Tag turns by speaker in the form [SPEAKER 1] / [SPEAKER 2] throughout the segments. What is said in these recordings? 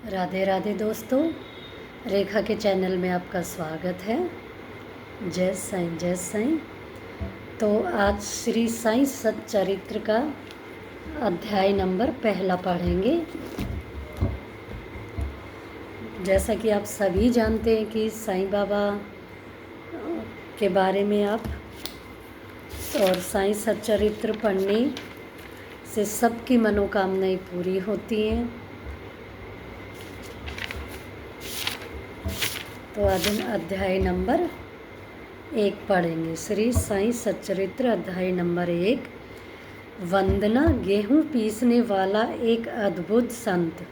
[SPEAKER 1] राधे राधे दोस्तों, रेखा के चैनल में आपका स्वागत है। जय साईं जय साईं। तो आज श्री साईं सच्चरित्र का अध्याय नंबर 1 पढ़ेंगे। जैसा कि आप सभी जानते हैं कि साईं बाबा के बारे में आप और साईं सच्चरित्र पढ़ने से सबकी मनोकामनाएं पूरी होती हैं। तो आज अध्याय नंबर 1 पढ़ेंगे। श्री साईं सच्चरित्र अध्याय नंबर 1। वंदना। गेहूं पीसने वाला एक अद्भुत संत।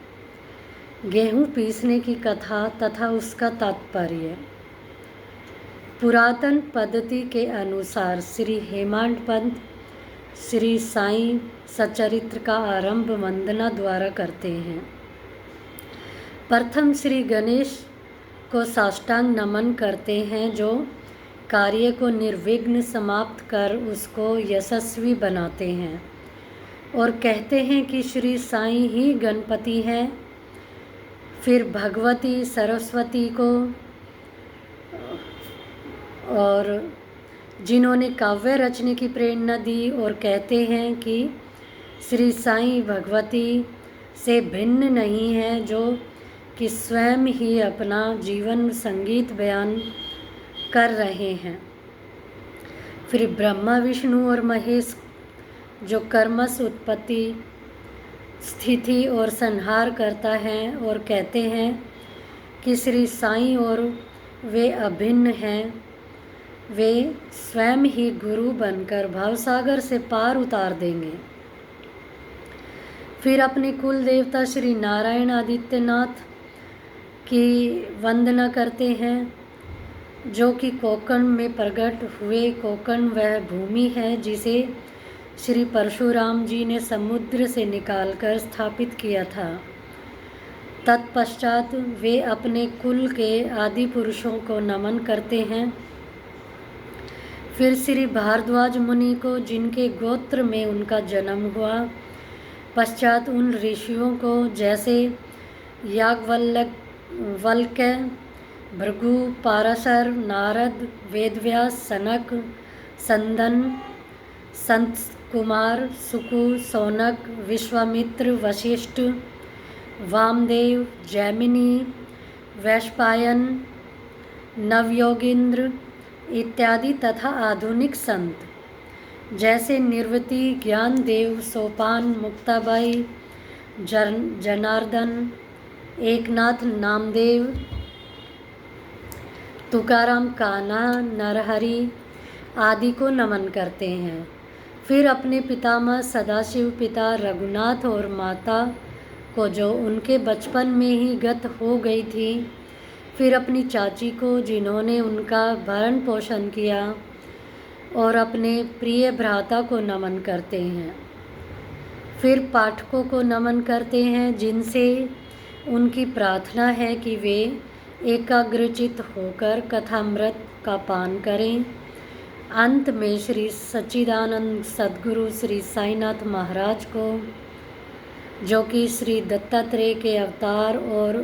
[SPEAKER 1] गेहूं पीसने की कथा तथा उसका तात्पर्य। पुरातन पद्धति के अनुसार श्री हेमांड पंत श्री साईं सच्चरित्र का आरंभ वंदना द्वारा करते हैं। प्रथम श्री गणेश को साष्टांग नमन करते हैं, जो कार्य को निर्विघ्न समाप्त कर उसको यशस्वी बनाते हैं, और कहते हैं कि श्री साईं ही गणपति हैं। फिर भगवती सरस्वती को, और जिन्होंने काव्य रचने की प्रेरणा दी, और कहते हैं कि श्री साईं भगवती से भिन्न नहीं है, जो कि स्वयं ही अपना जीवन संगीत बयान कर रहे हैं। फिर ब्रह्मा विष्णु और महेश, जो कर्मस उत्पत्ति स्थिति और संहार करता है, और कहते हैं कि श्री साईं और वे अभिन्न हैं। वे स्वयं ही गुरु बनकर भवसागर से पार उतार देंगे। फिर अपने कुल देवता श्री नारायण आदित्यनाथ की वंदना करते हैं, जो कि कोकण में प्रकट हुए। कोकण वह भूमि है जिसे श्री परशुराम जी ने समुद्र से निकालकर स्थापित किया था। तत्पश्चात वे अपने कुल के आदि पुरुषों को नमन करते हैं। फिर श्री भारद्वाज मुनि को, जिनके गोत्र में उनका जन्म हुआ। पश्चात उन ऋषियों को, जैसे याज्ञवल्क्य, भृगु, पाराशर, नारद, वेदव्यास, सनक, संदन, संत कुमार, सुकु, सौनक, विश्वामित्र, वशिष्ठ, वामदेव, जैमिनी, वैशंपायन, नवयोगींद्र इत्यादि, तथा आधुनिक संत जैसे निर्वती, ज्ञानदेव, सोपान, मुक्ताबाई, जनार्दन, एकनाथ, नामदेव, तुकाराम, कान्हा, नरहरि आदि को नमन करते हैं। फिर अपने पितामह सदाशिव, पिता रघुनाथ और माता को, जो उनके बचपन में ही गत हो गई थी। फिर अपनी चाची को, जिन्होंने उनका भरण पोषण किया, और अपने प्रिय भ्राता को नमन करते हैं। फिर पाठकों को नमन करते हैं, जिनसे उनकी प्रार्थना है कि वे एकाग्रचित होकर कथामृत का पान करें। अंत में श्री सच्चिदानंद सद्गुरु श्री साईनाथ महाराज को, जो कि श्री दत्तात्रेय के अवतार और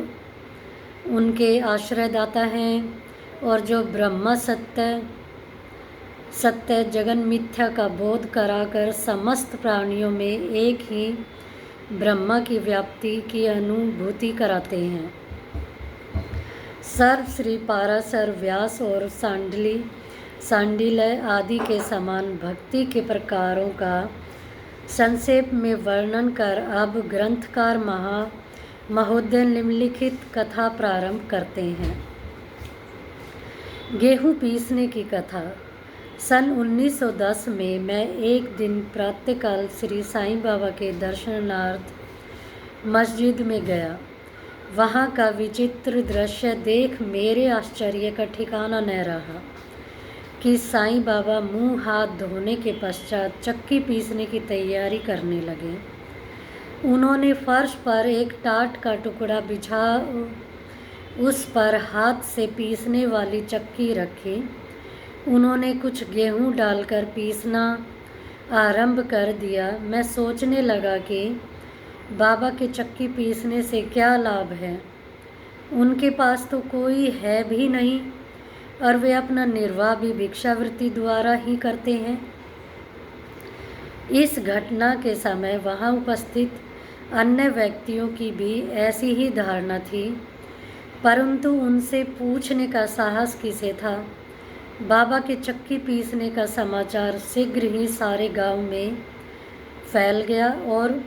[SPEAKER 1] उनके आश्रयदाता हैं, और जो ब्रह्म सत्य जगन मिथ्या का बोध कराकर समस्त प्राणियों में एक ही ब्रह्मा की व्याप्ति की अनुभूति कराते हैं। सर्व श्री पाराशर, व्यास और सांडिल्य आदि के समान भक्ति के प्रकारों का संक्षेप में वर्णन कर अब ग्रंथकार महोदय निम्नलिखित कथा प्रारंभ करते हैं। गेहूं पीसने की कथा। सन 1910 में मैं एक दिन प्रातःकाल श्री साईं बाबा के दर्शनार्थ मस्जिद में गया। वहाँ का विचित्र दृश्य देख मेरे आश्चर्य का ठिकाना न रहा कि साईं बाबा मुंह हाथ धोने के पश्चात चक्की पीसने की तैयारी करने लगे। उन्होंने फर्श पर एक टाट का टुकड़ा बिछा उस पर हाथ से पीसने वाली चक्की रखी। उन्होंने कुछ गेहूं डालकर पीसना आरंभ कर दिया। मैं सोचने लगा कि बाबा के चक्की पीसने से क्या लाभ है? उनके पास तो कोई है भी नहीं और वे अपना निर्वाह भी भिक्षावृत्ति द्वारा ही करते हैं। इस घटना के समय वहाँ उपस्थित अन्य व्यक्तियों की भी ऐसी ही धारणा थी, परंतु उनसे पूछने का साहस किसे था। बाबा के चक्की पीसने का समाचार शीघ्र ही सारे गांव में फैल गया और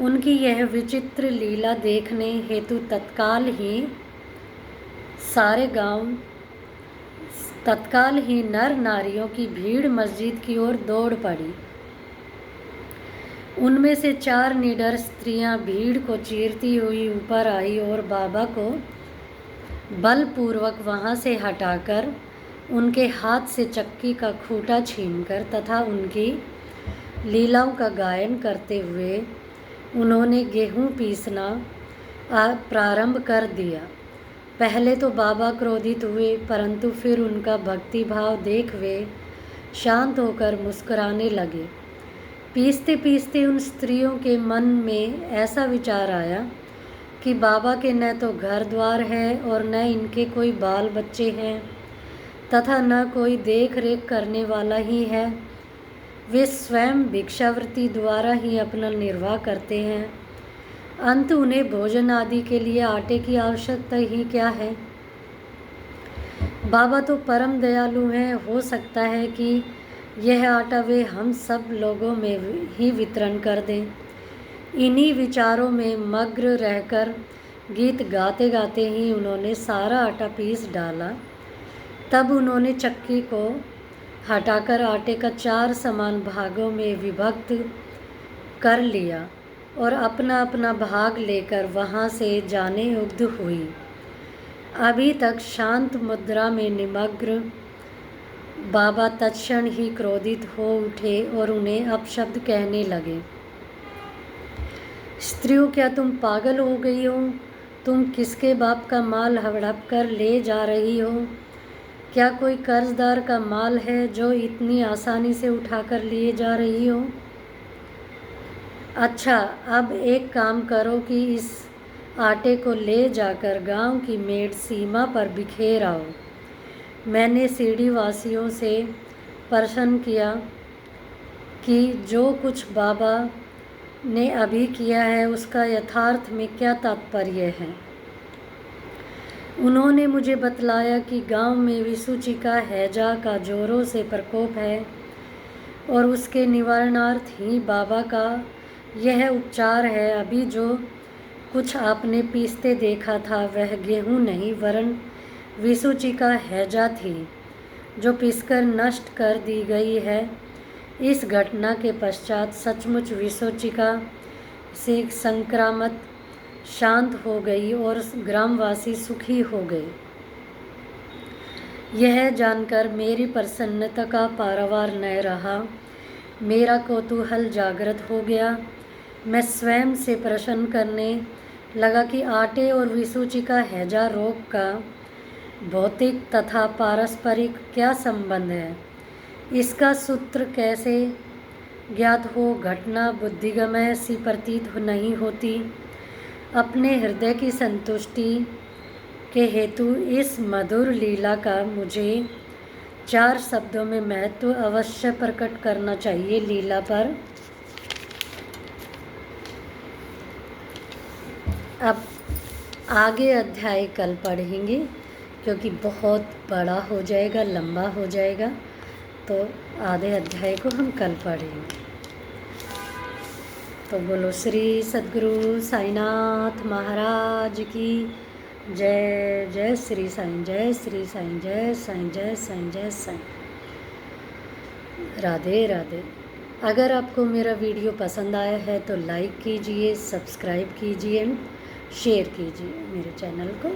[SPEAKER 1] उनकी यह विचित्र लीला देखने हेतु तत्काल ही नर नारियों की भीड़ मस्जिद की ओर दौड़ पड़ी। उनमें से 4 निडर स्त्रियां भीड़ को चीरती हुई ऊपर आई और बाबा को बलपूर्वक वहां से हटाकर उनके हाथ से चक्की का खूंटा छीनकर तथा उनकी लीलाओं का गायन करते हुए उन्होंने गेहूं पीसना प्रारंभ कर दिया। पहले तो बाबा क्रोधित हुए, परंतु फिर उनका भक्ति भाव देख वे शांत होकर मुस्कुराने लगे। पीसते पीसते उन स्त्रियों के मन में ऐसा विचार आया कि बाबा के न तो घर द्वार है और न इनके कोई बाल बच्चे हैं तथा न कोई देख रेख करने वाला ही है। वे स्वयं भिक्षावृत्ति द्वारा ही अपना निर्वाह करते हैं। अंत उन्हें भोजन आदि के लिए आटे की आवश्यकता ही क्या है। बाबा तो परम दयालु हैं, हो सकता है कि यह आटा वे हम सब लोगों में ही वितरण कर दें। इन्हीं विचारों में मग्न रहकर गीत गाते गाते ही उन्होंने सारा आटा पीस डाला। तब उन्होंने चक्की को हटाकर आटे का 4 समान भागों में विभक्त कर लिया और अपना अपना भाग लेकर वहाँ से जाने उद्युक्त हुई। अभी तक शांत मुद्रा में निमग्न बाबा तत्क्षण ही क्रोधित हो उठे और उन्हें अपशब्द कहने लगे। स्त्रियों, क्या तुम पागल हो गई हो? तुम किसके बाप का माल हड़प कर ले जा रही हो? क्या कोई कर्जदार का माल है जो इतनी आसानी से उठाकर लिए जा रही हो? अच्छा, अब एक काम करो कि इस आटे को ले जाकर गांव की मेड़ सीमा पर बिखेर आओ। मैंने सीढ़ी वासियों से प्रश्न किया कि जो कुछ बाबा ने अभी किया है उसका यथार्थ में क्या तात्पर्य है। उन्होंने मुझे बतलाया कि गांव में विसूची का हैजा का जोरों से प्रकोप है और उसके निवारणार्थ ही बाबा का यह उपचार है। अभी जो कुछ आपने पीसते देखा था वह गेहूं नहीं वरन विसूची का हैजा थी जो पीसकर नष्ट कर दी गई है। इस घटना के पश्चात सचमुच विसूचिका से संक्रामक शांत हो गई और ग्रामवासी सुखी हो गए। यह जानकर मेरी प्रसन्नता का पारावार न रहा। मेरा कौतूहल जागृत हो गया। मैं स्वयं से प्रश्न करने लगा कि आटे और विसूची का हैजा रोग का भौतिक तथा पारस्परिक क्या संबंध है। इसका सूत्र कैसे ज्ञात हो। घटना बुद्धिगम्य सी प्रतीत नहीं होती। अपने हृदय की संतुष्टि के हेतु इस मधुर लीला का मुझे 4 शब्दों में महत्व अवश्य प्रकट करना चाहिए। लीला पर अब आगे अध्याय कल पढ़ेंगे क्योंकि बहुत बड़ा हो जाएगा, लंबा हो जाएगा, तो आधे अध्याय को हम कल पढ़ेंगे। तो बोलो श्री सद्गुरु साईनाथ महाराज की जय। जय श्री साईं, जय श्री साईं, जय साईं, जय साईं, जय साईं। राधे राधे। अगर आपको मेरा वीडियो पसंद आया है तो लाइक कीजिए, सब्सक्राइब कीजिए, शेयर कीजिए मेरे चैनल को।